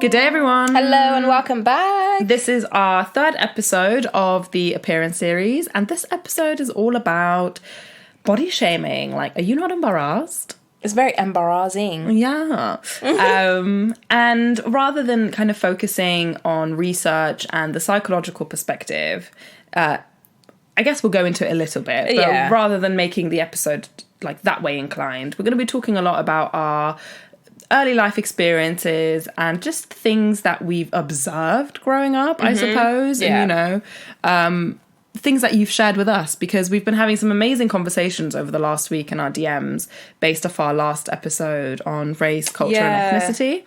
Good day, everyone. Hello and welcome back. This is our third episode of the Appearance series, and this episode is all about body shaming. Like, are you not embarrassed? It's very embarrassing. Yeah. And rather than kind of focusing on research and the psychological perspective, I guess we'll go into it a little bit. But rather than making the episode like that way inclined, we're going to be talking a lot about our early life experiences and just things that we've observed growing up, I suppose. Yeah. And, things that you've shared with us, because we've been having some amazing conversations over the last week in our DMs based off our last episode on race, culture and ethnicity.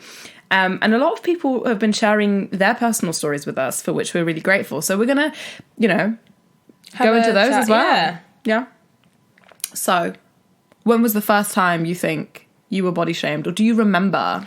And a lot of people have been sharing their personal stories with us, for which we're really grateful. So we're going to, go into those as well. Yeah. So when was the first time you think you were body shamed, or do you remember?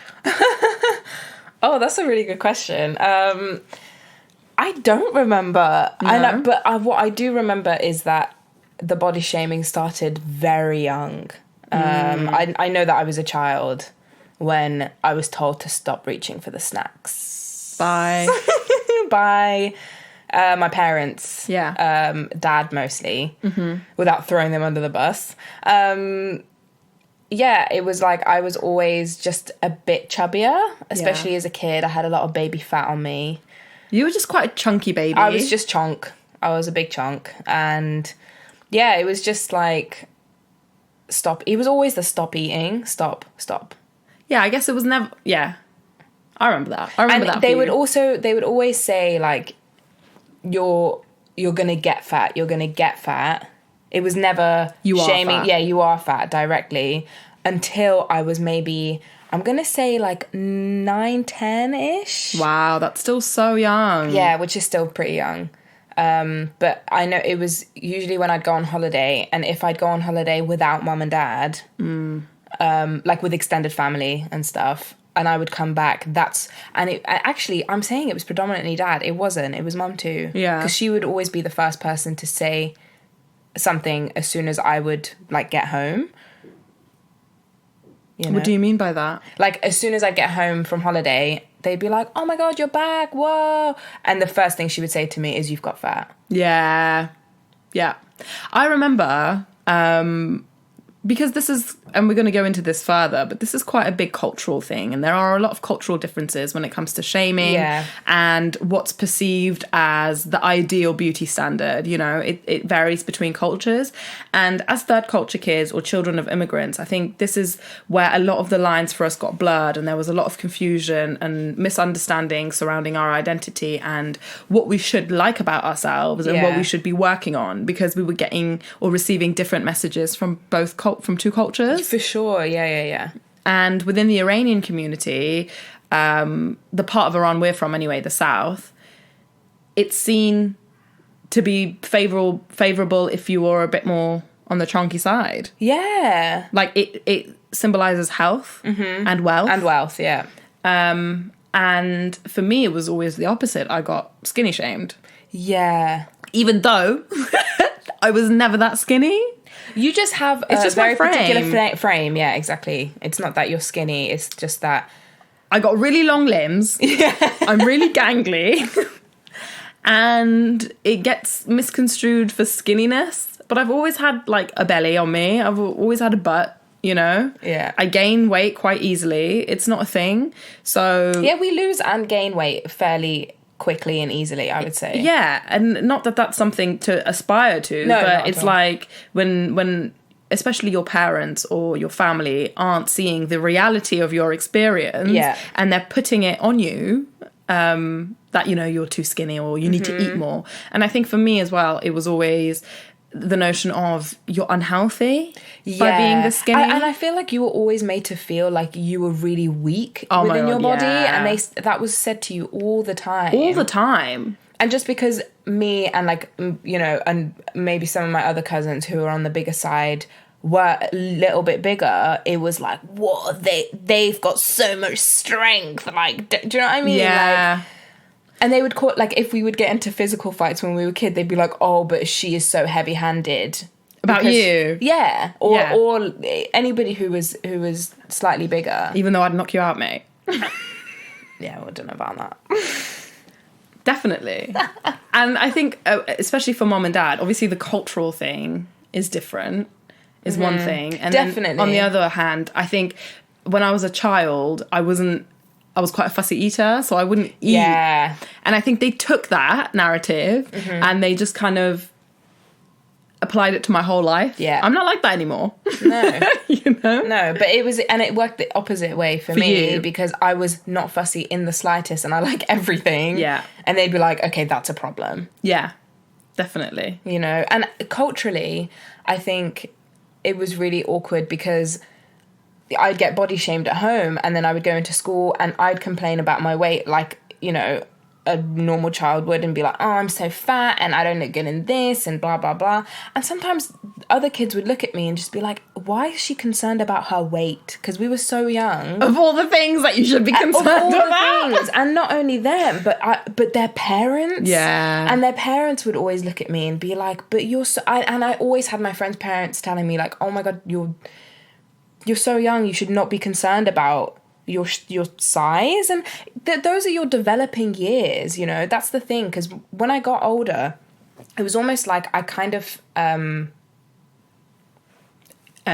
Oh, that's a really good question. I don't remember. No? But what I do remember is that the body shaming started very young. I know that I was a child when I was told to stop reaching for the snacks. By my parents. Yeah. Dad mostly, without throwing them under the bus. Yeah, it was like I was always just a bit chubbier, especially as a kid. I had a lot of baby fat on me. You were just quite a chunky baby. I was just chunk. I was a big chunk. And yeah, it was just like, stop. It was always the stop eating. Stop. Yeah, I guess it was never... Yeah. I remember that. And they would always say, like, you're going to get fat. You're going to get fat. It was never shaming. Fat. Yeah, you are fat directly, until I was maybe, I'm going to say like 9, 10-ish. Wow, that's still so young. Yeah, which is still pretty young. But I know it was usually when I'd go on holiday, and if I'd go on holiday without mum and dad, like with extended family and stuff, and I would come back, actually, I'm saying it was predominantly dad. It wasn't. It was mum too. Yeah. Because she would always be the first person to say something as soon as I would like get home. You know? What do you mean by that? Like, as soon as I get home from holiday, they'd be like, "Oh my God, you're back, whoa." And the first thing she would say to me is, "You've got fat." Yeah. I remember, because this is, and we're going to go into this further, but this is quite a big cultural thing, and there are a lot of cultural differences when it comes to shaming and what's perceived as the ideal beauty standard. It varies between cultures, and as third culture kids or children of immigrants, I think this is where a lot of the lines for us got blurred, and there was a lot of confusion and misunderstanding surrounding our identity and what we should like about ourselves and what we should be working on, because we were getting or receiving different messages from from two cultures. For sure, yeah. And within the Iranian community, the part of Iran we're from anyway, the south, it's seen to be favourable if you were a bit more on the chunky side. Yeah. Like, it symbolises health and wealth. And wealth, yeah. And for me, it was always the opposite. I got skinny shamed. Yeah. Even though I was never that skinny. You just have it's just very my frame. particular frame. Yeah, exactly. It's not that you're skinny. It's just that I got really long limbs. Yeah. I'm really gangly. And it gets misconstrued for skinniness. But I've always had like a belly on me. I've always had a butt, Yeah. I gain weight quite easily. It's not a thing. So... Yeah, we lose and gain weight fairly quickly and easily, I would say. Yeah, and not that that's something to aspire to, but it's like when especially your parents or your family aren't seeing the reality of your experience, and they're putting it on you, that you're too skinny or you need to eat more. And I think for me as well, it was always the notion of you're unhealthy by being this skinny. And I feel like you were always made to feel like you were really weak within your body. Yeah. And that was said to you all the time. All the time. And just because me and and maybe some of my other cousins who are on the bigger side were a little bit bigger, it was like, whoa, they've got so much strength. Like, do you know what I mean? Yeah. Like, and they would call, like, if we would get into physical fights when we were kids, they'd be like, "Oh, but she is so heavy-handed." About you? Yeah. Or anybody who was slightly bigger. Even though I'd knock you out, mate. Yeah, I don't know about that. Definitely. And I think, especially for mom and dad, obviously the cultural thing is different, is one thing. And Definitely. then on the other hand, I think when I was a child, I was quite a fussy eater, so I wouldn't eat. Yeah. And I think they took that narrative and they just kind of applied it to my whole life. Yeah. I'm not like that anymore. No. You know? No, but it worked the opposite way for me you. because I was not fussy in the slightest and I like everything. Yeah. And they'd be like, okay, that's a problem. Yeah, definitely. You know, and culturally, I think it was really awkward because I'd get body shamed at home and then I would go into school and I'd complain about my weight like, you know, a normal child would and be like, oh, I'm so fat and I don't look good in this and blah, blah, blah. And sometimes other kids would look at me and just be like, why is she concerned about her weight? Because we were so young. Of all the things that you should be concerned about. Things. And not only them, but their parents. Yeah. And their parents would always look at me and be like, but you're so... And I always had my friends' parents telling me like, oh my God, you're so young, you should not be concerned about your size. And those are your developing years, you know. That's the thing, because when I got older, it was almost like I kind of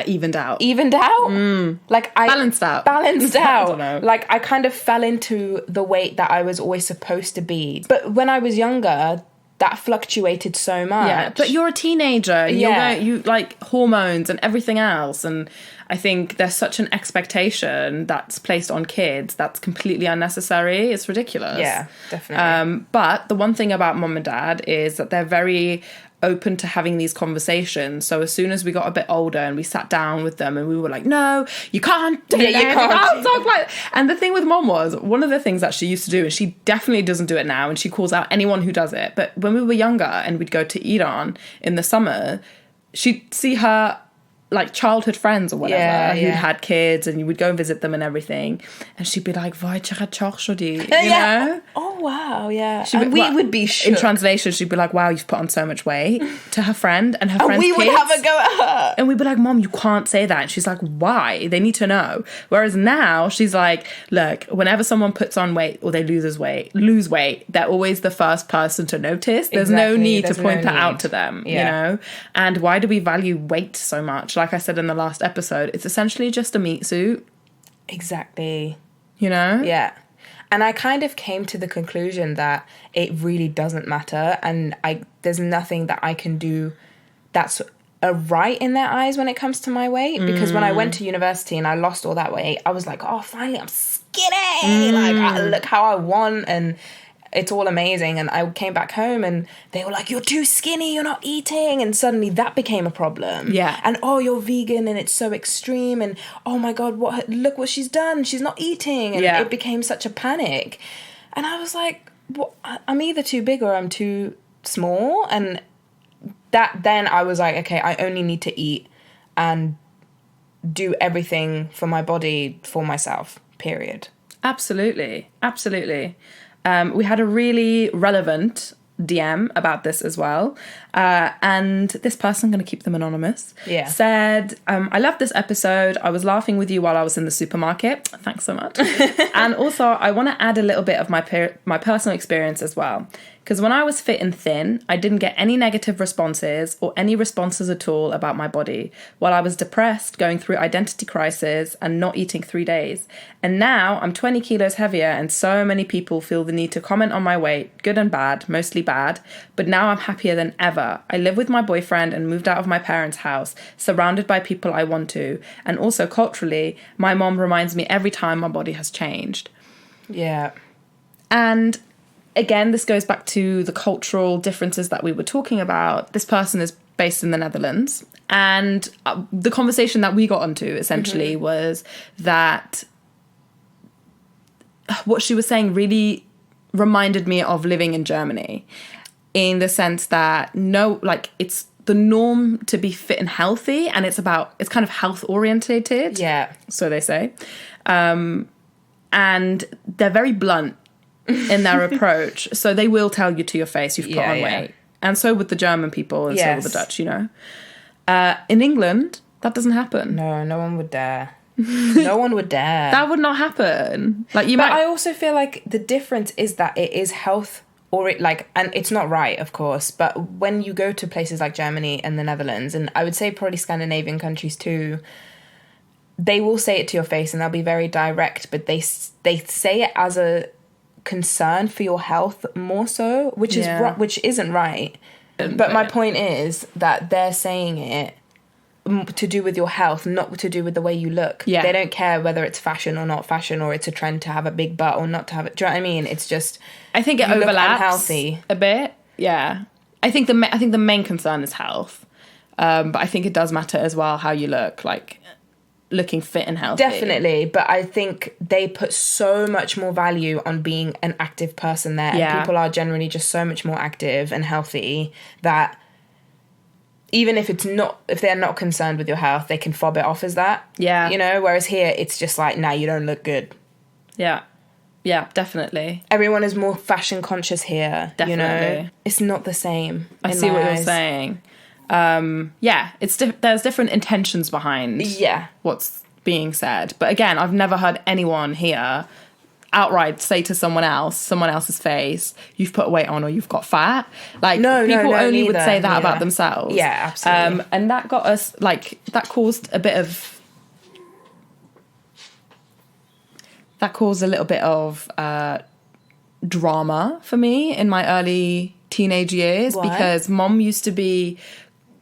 evened out. Like I balanced out. I don't know. Like I kind of fell into the weight that I was always supposed to be. But when I was younger, that fluctuated so much. Yeah, but you're a teenager. And Yeah. you like hormones and everything else. And I think there's such an expectation that's placed on kids that's completely unnecessary. It's ridiculous. Yeah, definitely. But the one thing about mom and dad is that they're very open to having these conversations. So as soon as we got a bit older and we sat down with them and we were like, no, you can't do that. you can't talk like that. And the thing with mom was, one of the things that she used to do, and she definitely doesn't do it now, and she calls out anyone who does it, but when we were younger and we'd go to Iran in the summer, she'd see her like childhood friends or whatever who'd had kids, and you would go and visit them and everything, and she'd be like, "Vay chaqad chaq shodi," you know? Oh wow, yeah. And we would be shook. In translation, she'd be like, "Wow, you've put on so much weight," to her friend and her friend's we would kids. have a go at her. And we'd be like, "Mom, you can't say that." And she's like, "Why? They need to know." Whereas now she's like, "Look, whenever someone puts on weight or they lose weight, they're always the first person to notice. There's no Exactly. need There's to point no that out need. to them, Yeah. you know? And why do we value weight so much? Like I said in the last episode, it's essentially just a meat suit, Exactly. you know? Yeah. And I kind of came to the conclusion that it really doesn't matter, and there's nothing that I can do that's a right in their eyes when it comes to my weight. Because when I went to university and I lost all that weight, I was like, oh, finally I'm skinny. Like, look how I want, and it's all amazing. And I came back home and they were like, you're too skinny, you're not eating. And suddenly that became a problem. Yeah. And oh, you're vegan and it's so extreme. And oh my God, look what she's done. She's not eating. And it became such a panic. And I was like, I'm either too big or I'm too small. And then I was like, okay, I only need to eat and do everything for my body for myself, period. Absolutely. We had a really relevant DM about this as well. And this person, I'm going to keep them anonymous, said, I loved this episode. I was laughing with you while I was in the supermarket. Thanks so much. And also, I want to add a little bit of my personal experience as well. Because when I was fit and thin, I didn't get any negative responses or any responses at all about my body, while I was depressed, going through identity crisis and not eating 3 days. And now I'm 20 kilos heavier, and so many people feel the need to comment on my weight, good and bad, mostly bad. But now I'm happier than ever. I live with my boyfriend and moved out of my parents' house, surrounded by people I want to. And also culturally, my mom reminds me every time my body has changed. Yeah. And again, this goes back to the cultural differences that we were talking about. This person is based in the Netherlands. And the conversation that we got onto essentially was that what she was saying really reminded me of living in Germany, in the sense that it's the norm to be fit and healthy, and it's kind of health orientated. Yeah. So they say. And they're very blunt in their approach. So they will tell you to your face you've put on weight. And so with the German people and so with the Dutch, you know. In England, that doesn't happen. No one would dare. No one would dare. That would not happen. Like, you But might... I also feel like the difference is that it is health, or it like, and it's not right, of course, but when you go to places like Germany and the Netherlands, and I would say probably Scandinavian countries too, they will say it to your face and they'll be very direct, but they say it as a concern for your health more so, which is which isn't right. But my point is that they're saying it to do with your health, not to do with the way you look. Yeah. They don't care whether it's fashion or not fashion, or it's a trend to have a big butt or not to have it. Do you know what I mean? It's just, I think it you look overlaps unhealthy. a bit. Yeah. I think the main concern is health. But I think it does matter as well how you look, like looking fit and healthy. Definitely, but I think they put so much more value on being an active person there. Yeah. And people are generally just so much more active and healthy that even if they're not concerned with your health, they can fob it off as that. Yeah. You know, whereas here it's just like, nah, you don't look good. Yeah. Yeah, definitely. Everyone is more fashion conscious here. Definitely. You know? It's not the same. I see what you're saying. Yeah, there's different intentions behind what's being said. But again, I've never heard anyone here outright say to someone else's face, you've put weight on or you've got fat. Like, people only would say that about themselves. Yeah, absolutely. And that got us, like, that caused a little bit of drama for me in my early teenage years. Why? Because mom used to be,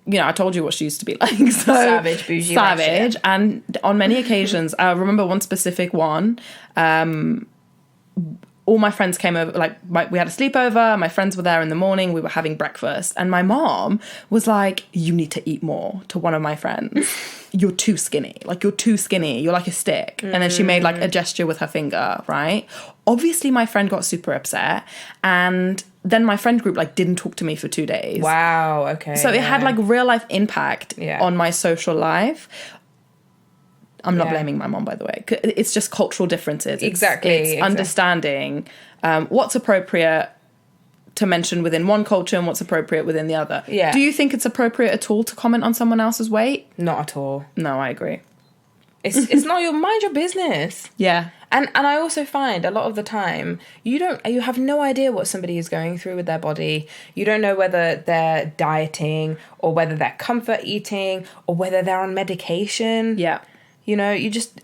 you know, I told you what she used to be like. So savage, bougie, savage. ratchet. And on many occasions, I remember one specific one, all my friends came over, like, we had a sleepover, my friends were there in the morning, we were having breakfast, and my mom was like, you need to eat more, to one of my friends. You're too skinny, you're like a stick. And then she made like a gesture with her finger, right? Obviously my friend got super upset, and then my friend group like didn't talk to me for 2 days. Wow, okay. So it had like real life impact on my social life. I'm not blaming my mom, by the way. It's just cultural differences. It's understanding what's appropriate to mention within one culture and what's appropriate within the other. Yeah. Do you think it's appropriate at all to comment on someone else's weight? Not at all. No, I agree. It's not mind your business. Yeah. And I also find a lot of the time you have no idea what somebody is going through with their body. You don't know whether they're dieting or whether they're comfort eating or whether they're on medication. Yeah. You know, you just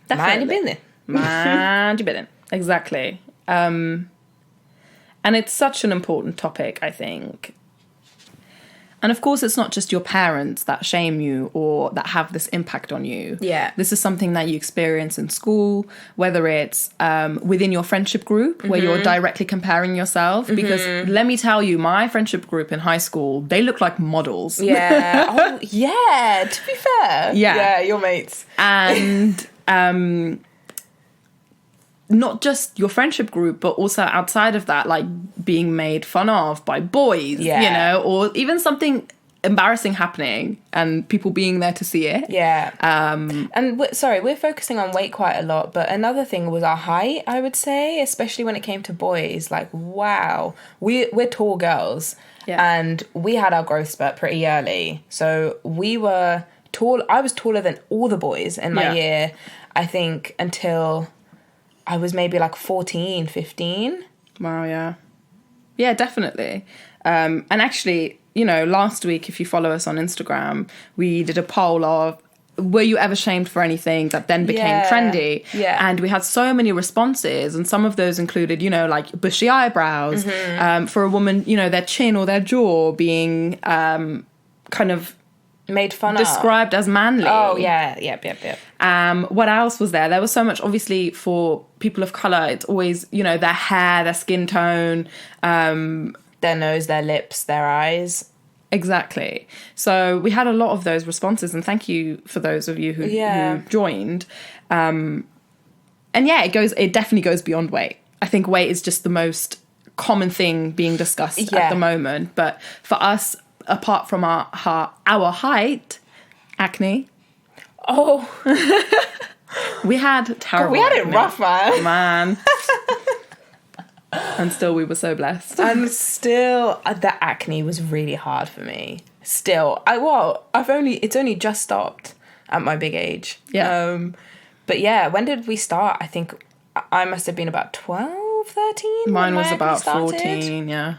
mind your business. Mind your business. Exactly. And it's such an important topic, I think. And of course, it's not just your parents that shame you or that have this impact on you. Yeah. This is something that you experience in school, whether it's within your friendship group where you're directly comparing yourself. Because let me tell you, my friendship group in high school, they look like models. Yeah. Oh, yeah. To be fair. Yeah. Yeah, your mates. And not just your friendship group, but also outside of that, like being made fun of by boys, you know, or even something embarrassing happening and people being there to see it. Yeah. And we're focusing on weight quite a lot, but another thing was our height, I would say, especially when it came to boys. Like, wow, we're tall girls, and we had our growth spurt pretty early. So we were tall. I was taller than all the boys in my year, I think, until I was maybe like 14, 15. Wow, yeah. Yeah, definitely. And actually, you know, last week, if you follow us on Instagram, we did a poll of, were you ever shamed for anything that then became trendy? Yeah. And we had so many responses, and some of those included, you know, like bushy eyebrows, for a woman, you know, their chin or their jaw being kind of made fun described as manly. Oh, yeah. Yep. What else was there? There was so much, obviously, for people of colour. It's always, you know, their hair, their skin tone. Their nose, their lips, their eyes. Exactly. So we had a lot of those responses, and thank you for those of you who joined. And yeah, it definitely goes beyond weight. I think weight is just the most common thing being discussed at the moment. But for us, apart from our height, acne. Oh. We had terrible We had acne. it rough, Man. And still we were so blessed. And still, the acne was really hard for me. Still. It's only just stopped. at my big age. Yeah. But yeah, when did we start? I think I must have been about 12, 13. Mine when was my acne about started. 14, yeah.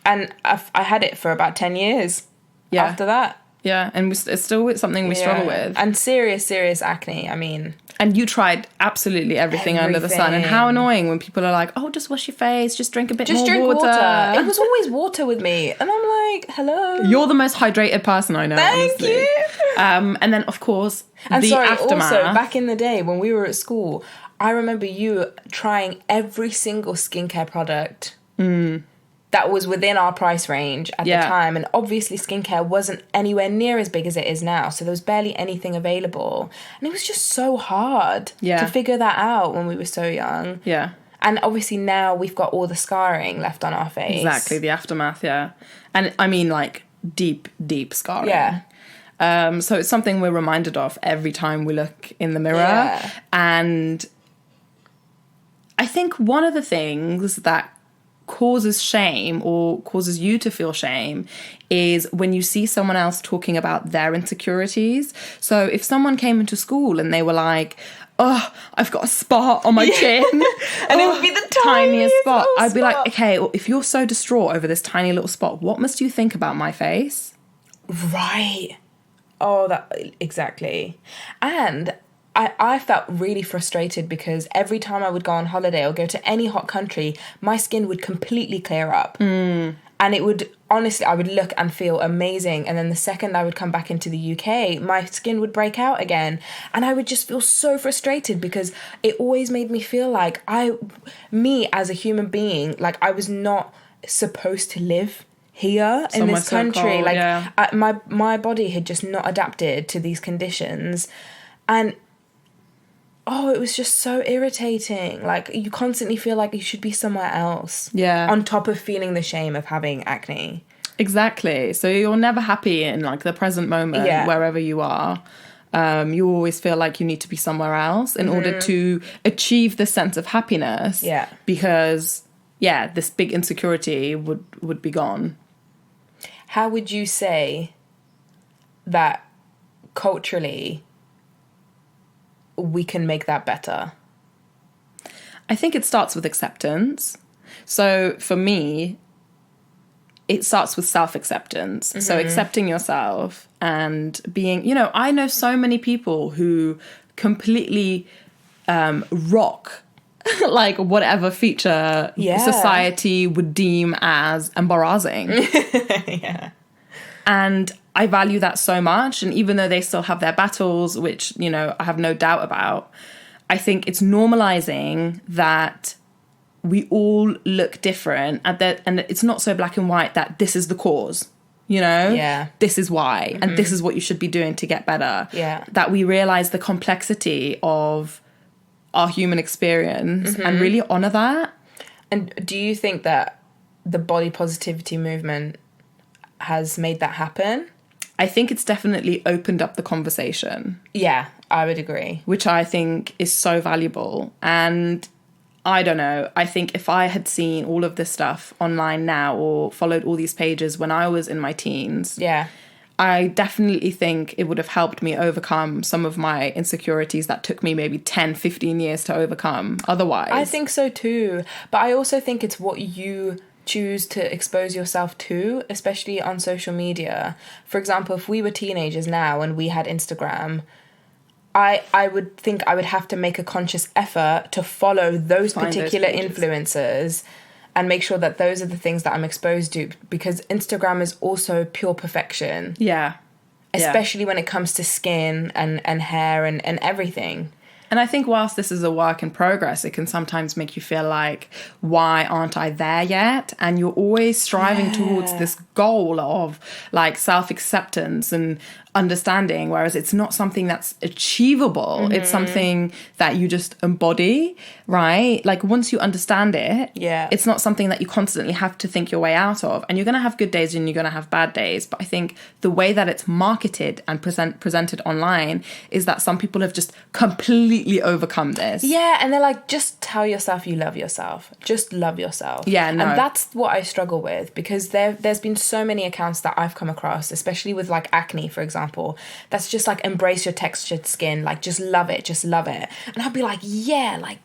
And I had it for about 10 years after that. Yeah, and it's still something we struggle with. And serious acne. I mean... And you tried absolutely everything under the sun. And how annoying when people are like, oh, just wash your face, just drink a bit more water. Just drink water. It was always water with me. And I'm like, hello. You're the most hydrated person I know, Thank honestly. you. And then, of course, and the aftermath. Also, back in the day when we were at school, I remember you trying every single skincare product that was within our price range at the time. And obviously skincare wasn't anywhere near as big as it is now. So there was barely anything available. And it was just so hard to figure that out when we were so young. Yeah. And obviously now we've got all the scarring left on our face. Exactly, the aftermath, yeah. And I mean, like, deep scarring. Yeah. So it's something we're reminded of every time we look in the mirror. Yeah. And I think one of the things that causes shame or causes you to feel shame is when you see someone else talking about their insecurities. So if someone came into school and they were like, oh, I've got a spot on my chin. And it would be the tiniest spot. little I'd be spot. like, okay, well, if you're so distraught over this tiny little spot, what must you think about my face? Right. Oh, that exactly. And I felt really frustrated because every time I would go on holiday or go to any hot country, my skin would completely clear up. And it would, honestly, I would look and feel amazing. And then the second I would come back into the UK, my skin would break out again. And I would just feel so frustrated because it always made me feel like me as a human being, like I was not supposed to live here in this country. My body had just not adapted to these conditions. And it was just so irritating. Like, you constantly feel like you should be somewhere else. Yeah. On top of feeling the shame of having acne. Exactly. So you're never happy in, like, the present moment, wherever you are. You always feel like you need to be somewhere else in order to achieve the sense of happiness. Yeah. Because, this big insecurity would be gone. How would you say that culturally we can make that better? I think it starts with acceptance. So for me, it starts with self-acceptance. So accepting yourself and being, I know so many people who completely rock like whatever feature society would deem as embarrassing. And I value that so much. And even though they still have their battles, which, I have no doubt about, I think it's normalizing that we all look different and it's not so black and white that this is the cause, this is why, and this is what you should be doing to get better. That we realize the complexity of our human experience and really honor that. And do you think that the body positivity movement has made that happen? I think it's definitely opened up the conversation. Yeah, I would agree. Which I think is so valuable. And I don't know, I think if I had seen all of this stuff online now or followed all these pages when I was in my teens, I definitely think it would have helped me overcome some of my insecurities that took me maybe 10, 15 years to overcome otherwise. I think so too. But I also think it's what you choose to expose yourself to, especially on social media. For example, if we were teenagers now and we had Instagram, I would think I would have to make a conscious effort to follow those particular influencers and make sure that those are the things that I'm exposed to, because Instagram is also pure perfection. Yeah. Especially when it comes to skin and hair and everything. And I think whilst this is a work in progress, it can sometimes make you feel like, why aren't I there yet? And you're always striving towards this goal of like self-acceptance and understanding, whereas it's not something that's achievable. It's something that you just embody, right? Like once you understand it, it's not something that you constantly have to think your way out of. And you're going to have good days and you're going to have bad days. But I think the way that it's marketed and presented online is that some people have just completely completely overcome this. Yeah, and they're like, just tell yourself you love yourself. Just love yourself. Yeah, no. And that's what I struggle with, because there's been so many accounts that I've come across, especially with like acne, for example, that's just like, embrace your textured skin, like just love it. And I'd be like, yeah, like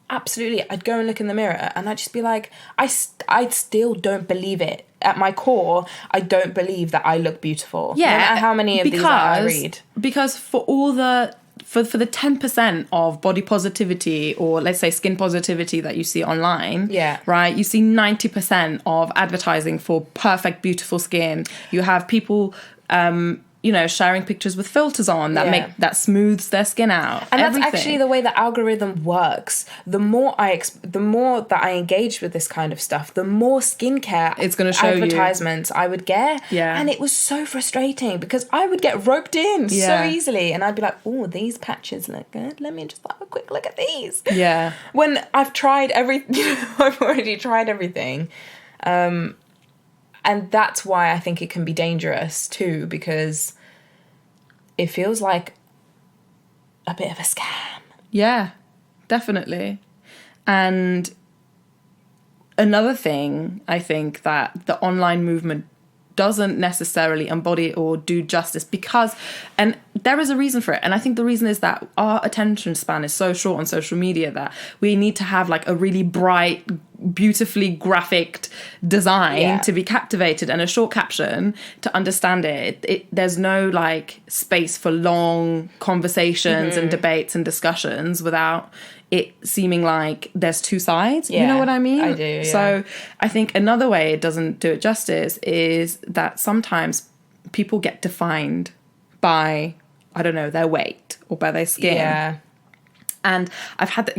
absolutely. I'd go and look in the mirror and I'd just be like, I still don't believe it. At my core, I don't believe that I look beautiful. Yeah, no matter how many of these that I read. Because for all the for the 10% of body positivity, or let's say skin positivity, that you see online, yeah, right, you see 90% of advertising for perfect, beautiful skin. You have people sharing pictures with filters on that smooths their skin out. And that's actually the way the algorithm works. The more that I engaged with this kind of stuff, the more skincare it's going to show advertisements I would get. Yeah. And it was so frustrating because I would get roped in so easily, and I'd be like, oh, these patches look good. Let me just have a quick look at these. Yeah. When I've tried everything, I've already tried everything. And that's why I think it can be dangerous too, because it feels like a bit of a scam. Yeah, definitely. And another thing I think that the online movement doesn't necessarily embody or do justice, because, and there is a reason for it, and I think the reason is that our attention span is so short on social media that we need to have like a really bright, beautifully graphic design to be captivated, and a short caption to understand it. There's no like space for long conversations and debates and discussions without it seeming like there's two sides. You know what I mean? I do, yeah. So I think another way it doesn't do it justice is that sometimes people get defined by, I don't know, their weight or by their skin. Yeah. And I've had,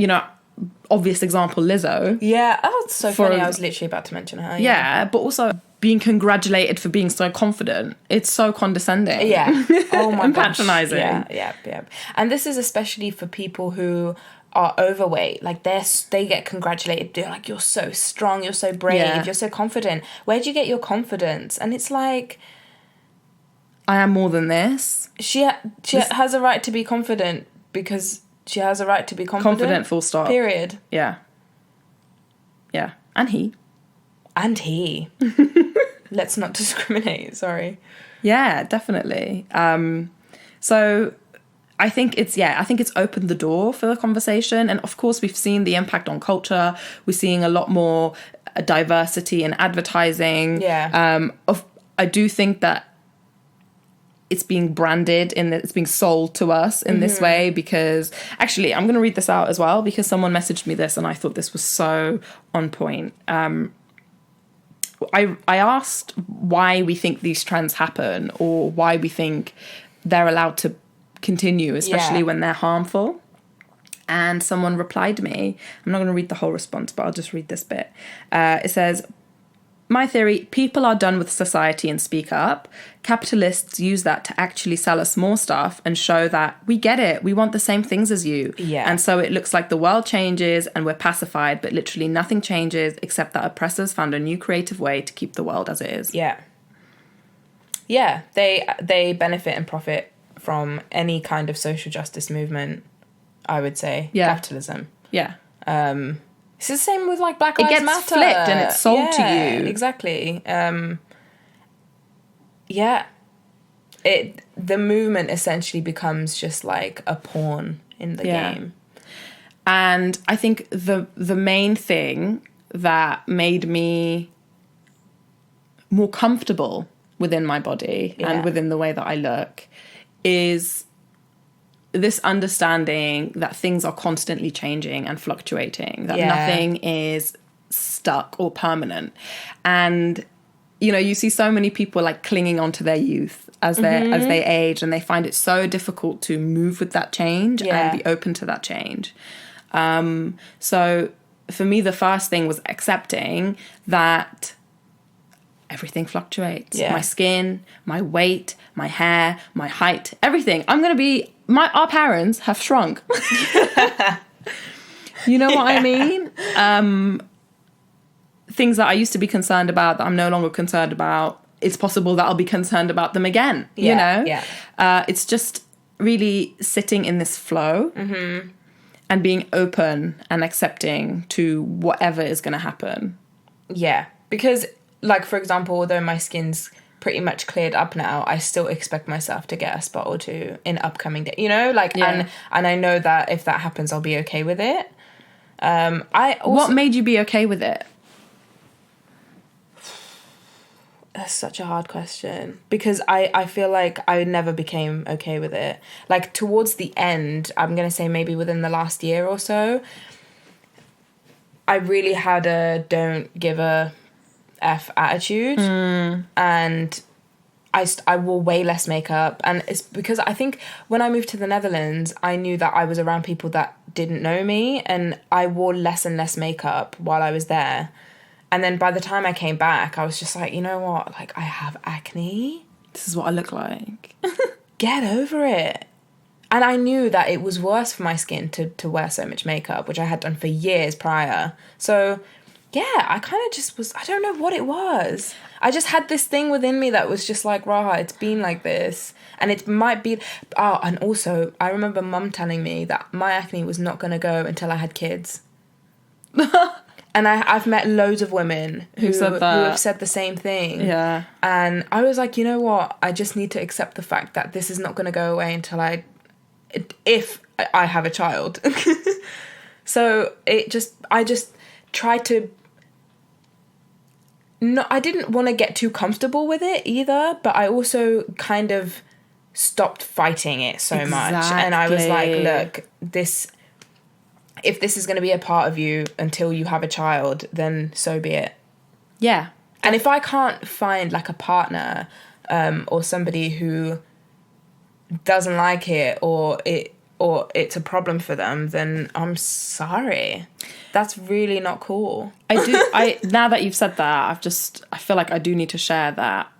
obvious example, Lizzo. Yeah. Oh, it's so funny. I was literally about to mention her. Yeah, but also being congratulated for being so confident. It's so condescending. Yeah. Oh my and gosh. patronizing. Yeah. And this is especially for people who are overweight. Like they get congratulated. They're like, you're so strong, you're so brave, you're so confident. Where'd you get your confidence? And it's like, I am more than this. She has a right to be confident because she has a right to be confident. Confident, full stop. Period. Yeah. Yeah. And he. Let's not discriminate, sorry. Yeah, definitely. So I think it's opened the door for the conversation. And of course, we've seen the impact on culture. We're seeing a lot more diversity in advertising. Yeah. I do think that it's being branded it's being sold to us in this way, because actually I'm going to read this out as well, because someone messaged me this and I thought this was so on point. I asked why we think these trends happen, or why we think they're allowed to continue, especially when they're harmful. And someone replied to me. I'm not going to read the whole response, but I'll just read this bit. It says, my theory, people are done with society and speak up. Capitalists use that to actually sell us more stuff and show that we get it. We want the same things as you. Yeah. And so it looks like the world changes and we're pacified, but literally nothing changes except that oppressors found a new creative way to keep the world as it is. Yeah. Yeah. They benefit and profit from any kind of social justice movement, I would say. Yeah. Capitalism. Yeah. It's the same with like Black Lives Matter. It gets flipped and it's sold to you. Exactly. The movement essentially becomes just like a pawn in the game. And I think the main thing that made me more comfortable within my body and within the way that I look is this understanding that things are constantly changing and fluctuating, that nothing is stuck or permanent. And, you see so many people like clinging onto their youth as they age, and they find it so difficult to move with that change and be open to that change. So for me, the first thing was accepting that everything fluctuates. Yeah. My skin, my weight, my hair, my height, everything. Our parents have shrunk. You know what I mean? Things that I used to be concerned about that I'm no longer concerned about, it's possible that I'll be concerned about them again, you know? Yeah. It's just really sitting in this flow. And being open and accepting to whatever is going to happen. Yeah. Because, like, for example, although my skin's pretty much cleared up now, I still expect myself to get a spot or two in upcoming days. You know, like, and I know that if that happens, I'll be okay with it. What made you be okay with it? That's such a hard question, because I feel like I never became okay with it. Like, towards the end, I'm going to say maybe within the last year or so, I really had a don't give a F attitude. And I wore way less makeup. And it's because I think when I moved to the Netherlands, I knew that I was around people that didn't know me, and I wore less and less makeup while I was there. And then by the time I came back, I was just like, you know what? Like, I have acne. This is what I look like. Get over it. And I knew that it was worse for my skin to wear so much makeup, which I had done for years prior. So, yeah, I kind of just was, I don't know what it was. I just had this thing within me that was just like, rah, it's been like this. And it might be, and also, I remember mum telling me that my acne was not going to go until I had kids. And I've met loads of women who have said the same thing. Yeah. And I was like, you know what? I just need to accept the fact that this is not going to go away until if I have a child. So I just tried to, I didn't want to get too comfortable with it either, but I also kind of stopped fighting it so much. And I was like, look, if this is going to be a part of you until you have a child, then so be it. Yeah. And if I can't find like a partner or somebody who doesn't like it or it's a problem for them, then I'm sorry. That's really not cool. Now that you've said that, I feel like I do need to share that.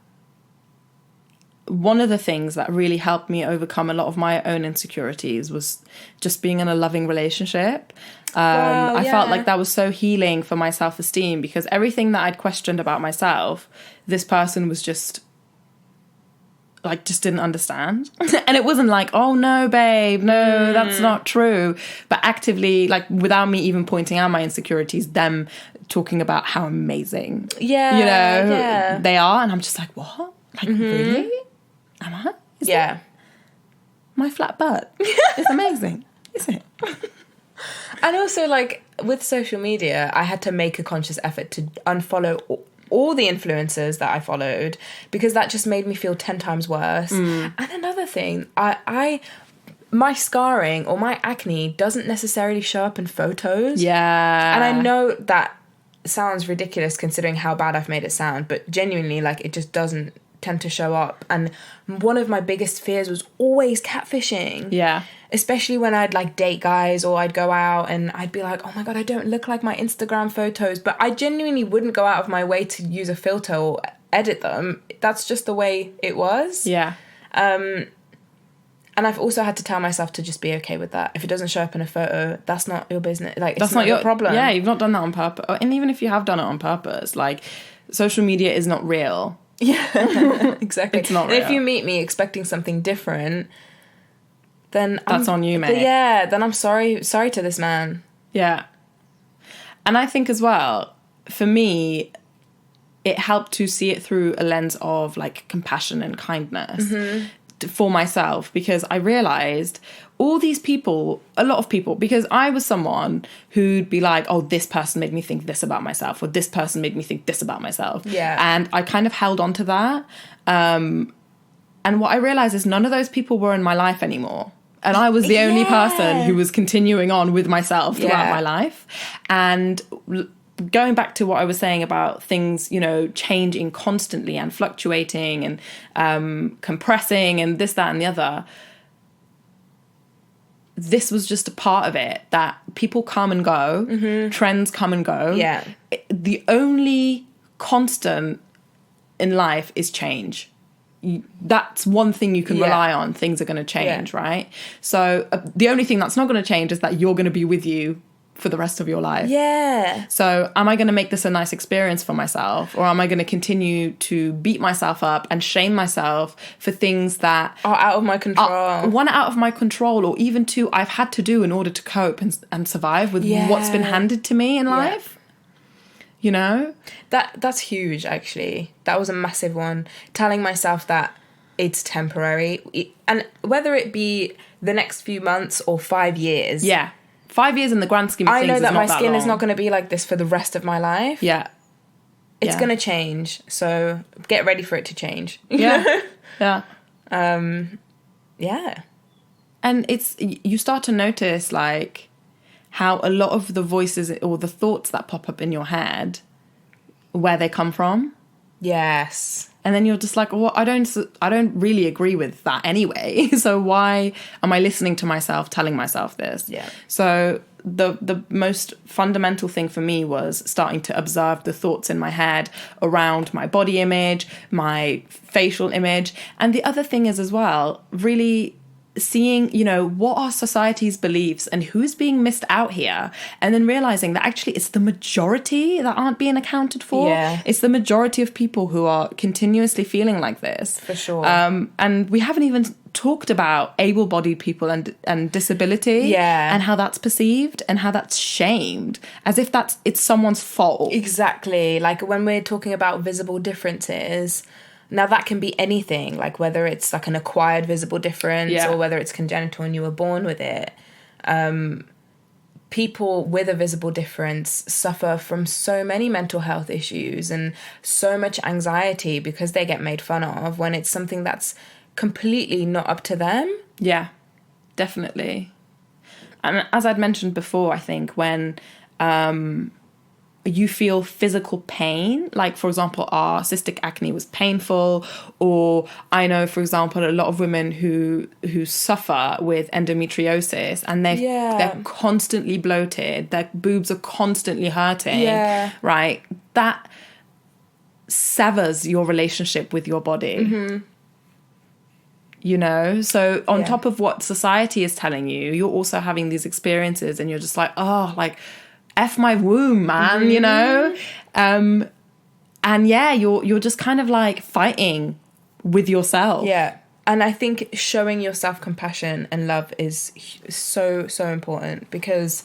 One of the things that really helped me overcome a lot of my own insecurities was just being in a loving relationship. I felt like that was so healing for my self-esteem, because everything that I'd questioned about myself, this person was just didn't understand. And it wasn't like, oh no, babe, no, that's not true. But actively, like, without me even pointing out my insecurities, them talking about how amazing, they are. And I'm just like, what? Like, really? Am I? Is that my flat butt? It's amazing. Is it? And also, like, with social media, I had to make a conscious effort to unfollow all the influencers that I followed, because that just made me feel 10 times worse. And another thing, my scarring or my acne doesn't necessarily show up in photos. Yeah. And I know that sounds ridiculous considering how bad I've made it sound, but genuinely, like, it just doesn't tend to show up. And one of my biggest fears was always catfishing. Yeah. Especially when I'd like date guys, or I'd go out and I'd be like, oh my God, I don't look like my Instagram photos. But I genuinely wouldn't go out of my way to use a filter or edit them. That's just the way it was. Yeah. And I've also had to tell myself to just be okay with that. If it doesn't show up in a photo, that's not your business. Like, that's not your problem. Yeah, you've not done that on purpose. And even if you have done it on purpose, like, social media is not real. Yeah, exactly. It's not real. And if you meet me expecting something different, then that's on you, mate. Yeah, then I'm sorry to this man. Yeah. And I think as well, for me, it helped to see it through a lens of like compassion and kindness for myself, because I realized all these people, a lot of people, because I was someone who'd be like, oh, this person made me think this about myself, or this person made me think this about myself. Yeah. And I kind of held on to that. And what I realized is none of those people were in my life anymore. And I was the only person who was continuing on with myself throughout my life. And going back to what I was saying about things, changing constantly and fluctuating and compressing and this, that, and the other, this was just a part of it, that people come and go, trends come and go. Yeah. The only constant in life is change. That's one thing you can rely on. Things are going to change, right? So the only thing that's not going to change is that you're going to be with you for the rest of your life. Yeah. So am I going to make this a nice experience for myself, or am I going to continue to beat myself up and shame myself for things that are out of my control? One, out of my control, or even two, I've had to do in order to cope and survive with what's been handed to me in life. You know? That's huge, actually. That was a massive one. Telling myself that it's temporary. And whether it be the next few months or 5 years. Yeah. 5 years in the grand scheme of things I know is that not my skin long. is not going to be like this for the rest of my life. Yeah. It's going to change. So get ready for it to change. Yeah. Yeah. Yeah. And you start to notice, like, how a lot of the voices or the thoughts that pop up in your head, where they come from. Yes. And then you're just like, well, I don't really agree with that anyway. So why am I listening to myself, telling myself this? Yeah. So the most fundamental thing for me was starting to observe the thoughts in my head around my body image, my facial image. And the other thing is as well, really seeing, you know, what are society's beliefs and who's being missed out here, and then realizing that actually it's the majority that aren't being accounted for. Yeah. It's the majority of people who are continuously feeling like this. For sure. And we haven't even talked about able-bodied people and disability. Yeah. And how that's perceived and how that's shamed, as if it's someone's fault. Exactly. Like when we're talking about visible differences, now that can be anything, like whether it's like an acquired visible difference or whether it's congenital and you were born with it. People with a visible difference suffer from so many mental health issues and so much anxiety because they get made fun of when it's something that's completely not up to them. Yeah, definitely. And as I'd mentioned before, I think when you feel physical pain, like for example our cystic acne was painful, or I know for example a lot of women who suffer with endometriosis and they're constantly bloated, their boobs are constantly hurting, right? That severs your relationship with your body. You know, so on top of what society is telling you, you're also having these experiences and you're just like, oh, like F my womb, man, you know? And yeah, you're just kind of like fighting with yourself. Yeah. And I think showing yourself compassion and love is so, so important, because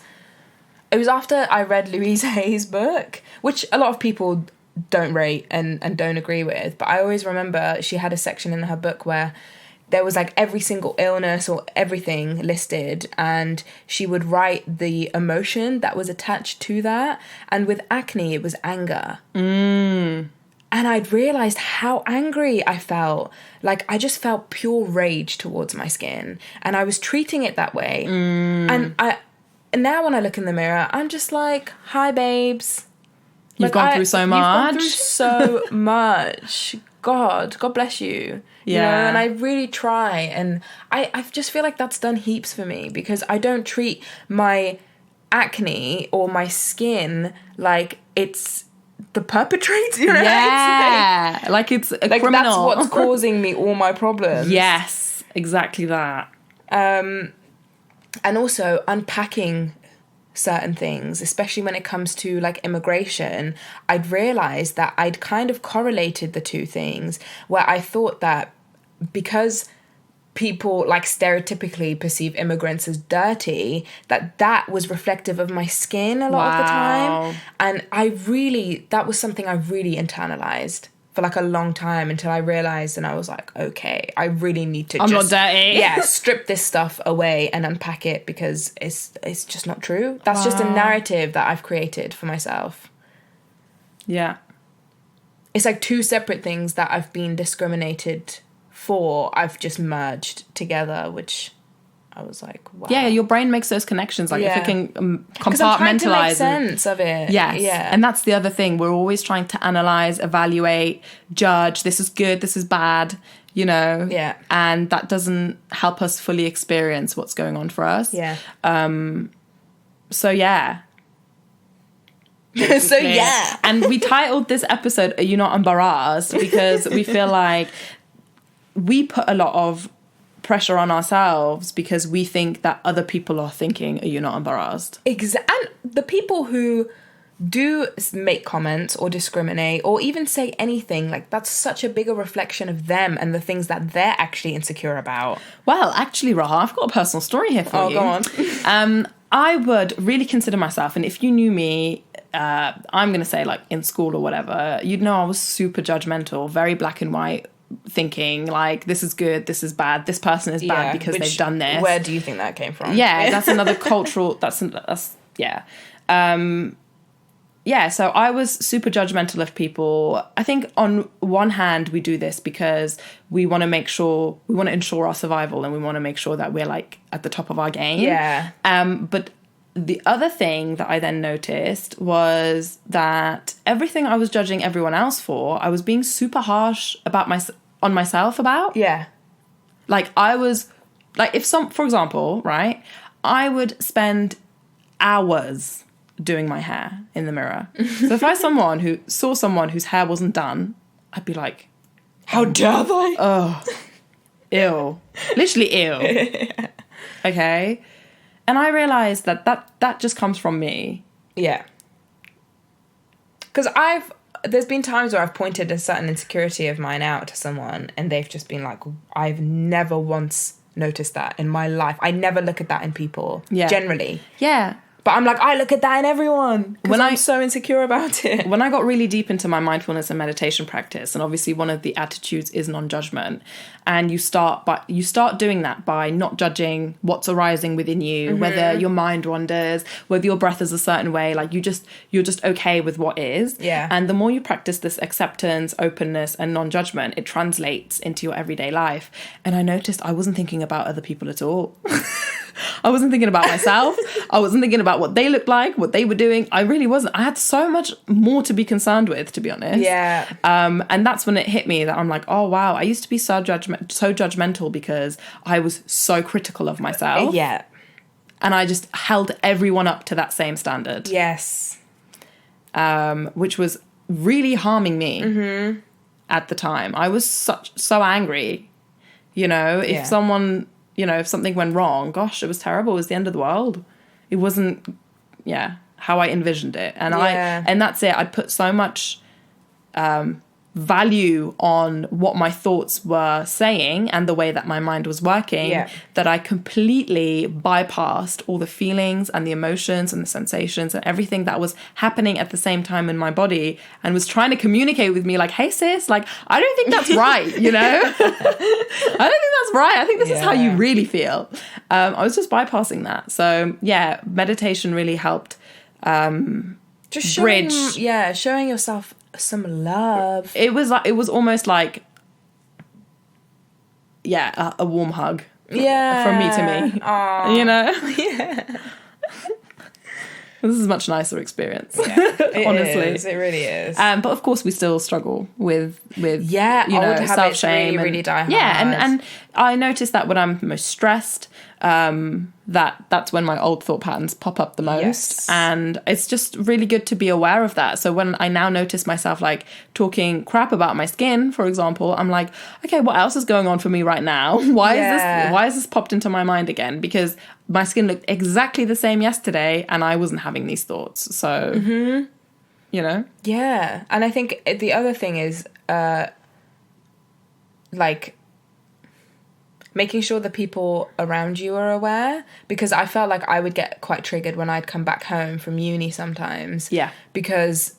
it was after I read Louise Hay's book, which a lot of people don't rate and don't agree with. But I always remember she had a section in her book where there was like every single illness or everything listed, and she would write the emotion that was attached to that. And with acne, it was anger. And I'd realized how angry I felt. Like I just felt pure rage towards my skin, and I was treating it that way. And now when I look in the mirror, I'm just like, hi babes. You've gone through so much. You've gone through so much. God bless you. You know, and I really try, and I just feel like that's done heaps for me, because I don't treat my acne or my skin like it's the perpetrator, you know? Yeah, like it's a criminal. That's what's causing me all my problems. Yes, exactly that. And also unpacking certain things, especially when it comes to like immigration, I'd realized that I'd kind of correlated the two things, where I thought that because people like stereotypically perceive immigrants as dirty, that was reflective of my skin a lot of the time. And that was something I really internalized for like a long time, until I realized, and I was like, okay, I really need to I'm not dirty. strip this stuff away and unpack it, because it's just not true. That's just a narrative that I've created for myself. Yeah. It's like two separate things that I've been discriminated for, I've just merged together, which I was like, wow. Yeah, your brain makes those connections. Like if it can compartmentalize. Because I'm trying to make sense of it. Yes. Yeah. And that's the other thing. We're always trying to analyze, evaluate, judge. This is good. This is bad. You know. Yeah. And that doesn't help us fully experience what's going on for us. Yeah. So yeah. So yeah. And we titled this episode "Are You Not Embarrassed?" because we feel like we put a lot of pressure on ourselves because we think that other people are thinking, are you not embarrassed? And the people who do make comments or discriminate or even say anything, like, that's such a bigger reflection of them and the things that they're actually insecure about. Well, actually, Raha, I've got a personal story here for you. Go on. I would really consider myself, and if you knew me, I'm going to say like in school or whatever, you'd know I was super judgmental, very black and white thinking, like, this is good, this is bad, this person is bad because they've done this. Where do you think that came from? Yeah, that's another cultural, yeah. So I was super judgmental of people. I think on one hand, we do this because we want to ensure our survival and we want to make sure that we're like at the top of our game. Yeah. But the other thing that I then noticed was that everything I was judging everyone else for, I was being super harsh on myself about. Yeah. Like I was, like for example, right, I would spend hours doing my hair in the mirror. So if I saw someone whose hair wasn't done, I'd be like, how dare they? Oh, ew. Literally ew. Okay? And I realised that just comes from me. Yeah. Because there's been times where I've pointed a certain insecurity of mine out to someone and they've just been like, I've never once noticed that in my life. I never look at that in people. Yeah. Generally. Yeah. But I'm like, I look at that in everyone because I'm so insecure about it. When I got really deep into my mindfulness and meditation practice, and obviously one of the attitudes is non-judgment, and you start doing that by not judging what's arising within you, whether your mind wanders, whether your breath is a certain way, like you're just okay with what is. Yeah. And the more you practice this acceptance, openness, and non-judgment, it translates into your everyday life. And I noticed I wasn't thinking about other people at all. I wasn't thinking about myself. I wasn't thinking about what they looked like, what they were doing. I really wasn't. I had so much more to be concerned with, to be honest. Yeah. And that's when it hit me that I'm like, oh, wow, I used to be so judgmental because I was so critical of myself. Yeah. And I just held everyone up to that same standard. Yes. Which was really harming me at the time. I was so angry. You know, if something went wrong, gosh, it was terrible. It was the end of the world. It wasn't, how I envisioned it. And and that's it. I put so much value on what my thoughts were saying and the way that my mind was working that I completely bypassed all the feelings and the emotions and the sensations and everything that was happening at the same time in my body and was trying to communicate with me like, hey sis, like, I don't think that's right, you know? I don't think that's right. I think this is how you really feel. I was just bypassing that. So yeah, meditation really helped just bridge. Showing yourself some love. It was almost like a warm hug from me to me. Aww. You know. Yeah. This is a much nicer experience. Honestly, it really is. But of course we still struggle with old habits self-shame really die hard. And I notice that when I'm most stressed, that's when my old thought patterns pop up the most. And it's just really good to be aware of that. So when I now notice myself like talking crap about my skin, for example, I'm like, okay, what else is going on for me right now? Why is this popped into my mind again? Because my skin looked exactly the same yesterday and I wasn't having these thoughts. So, you know? Yeah. And I think the other thing is, like, making sure the people around you are aware, because I felt like I would get quite triggered when I'd come back home from uni sometimes. Yeah. Because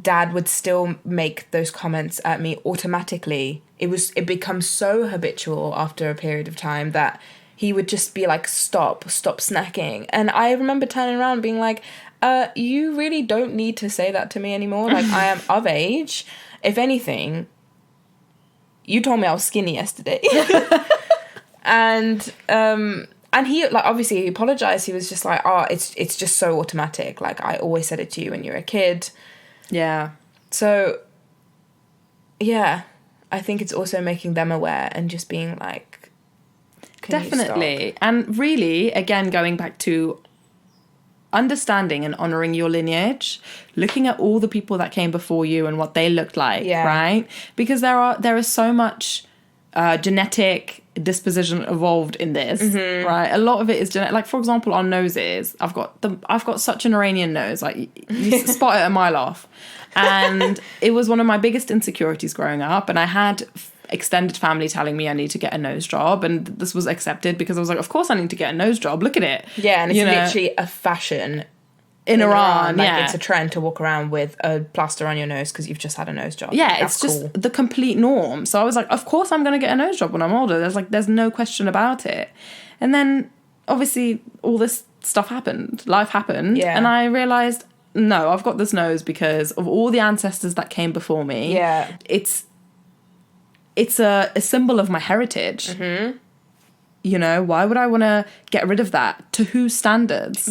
Dad would still make those comments at me automatically. It becomes so habitual after a period of time that he would just be like, stop snacking. And I remember turning around and being like, you really don't need to say that to me anymore. Like, I am of age. If anything, you told me I was skinny yesterday. And he, like, obviously he apologized. He was just like, it's just so automatic. Like, I always said it to you when you were a kid. Yeah. So, yeah, I think it's also making them aware and just being like, definitely. And really, again, going back to understanding and honoring your lineage, looking at all the people that came before you and what they looked like, right? Because there is so much genetic disposition evolved in this, right? A lot of it is genetic. Like, for example, on noses, I've got such an Iranian nose. Like, you spot it a mile off. And it was one of my biggest insecurities growing up. And I had extended family telling me I need to get a nose job, and this was accepted because I was like, of course I need to get a nose job. Look at it. Yeah, and it's literally a fashion in Iran. Like, it's a trend to walk around with a plaster on your nose because you've just had a nose job. Yeah, that's it's just cool. the complete norm. So I was like, of course I'm going to get a nose job when I'm older. There's no question about it. And then obviously all this stuff happened. Life happened. Yeah. And I realized, no, I've got this nose because of all the ancestors that came before me. Yeah. It's a symbol of my heritage. Mm-hmm. You know, why would I want to get rid of that? To whose standards?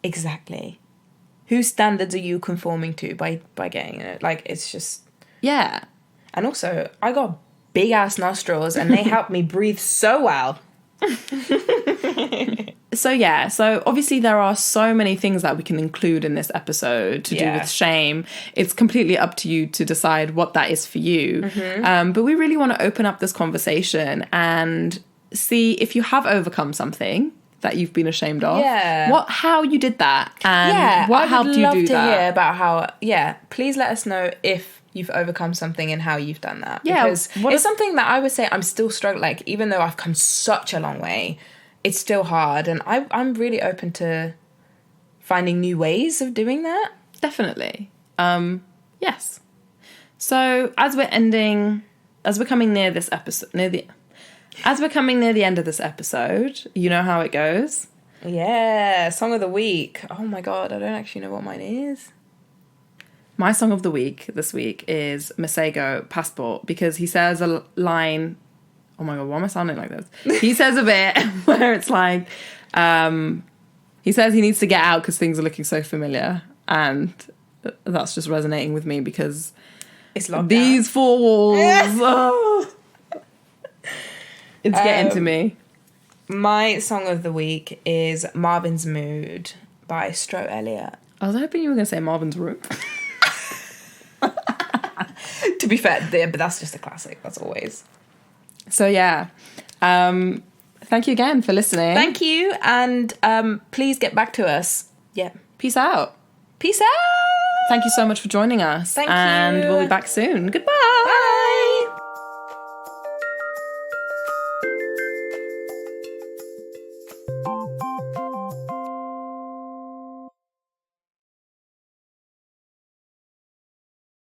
Exactly. Whose standards are you conforming to by getting it? Like, it's just... Yeah. And also, I got big-ass nostrils and they help me breathe so well. So obviously there are so many things that we can include in this episode to do with shame. It's completely up to you to decide what that is for you. Mm-hmm. But we really want to open up this conversation and see if you have overcome something that you've been ashamed of. Yeah. How you did that, and what helped you do that. I would love to hear about how. Yeah, please let us know if you've overcome something and how you've done that. Yeah, because it's something that I would say I'm still struggling. Like, even though I've come such a long way, it's still hard, and I'm really open to finding new ways of doing that. Definitely. Yes. So as we're coming near this episode, as we're coming near the end of this episode, you know how it goes. Yeah, song of the week. Oh my god, I don't actually know what mine is. My song of the week this week is Masego, Passport, because he says a line. Oh my god, why am I sounding like this? He says a bit where it's like, he says he needs to get out because things are looking so familiar, and that's just resonating with me because it's lockdown. These four walls. Oh. It's getting to me. My song of the week is Marvin's Mood by Stro Elliott. I was hoping you were going to say Marvin's Room. To be fair, but that's just a classic. That's always. So yeah, thank you again for listening. Thank you, and please get back to us. Yeah. Peace out. Peace out. Thank you so much for joining us. Thank you. And we'll be back soon. Goodbye. Bye.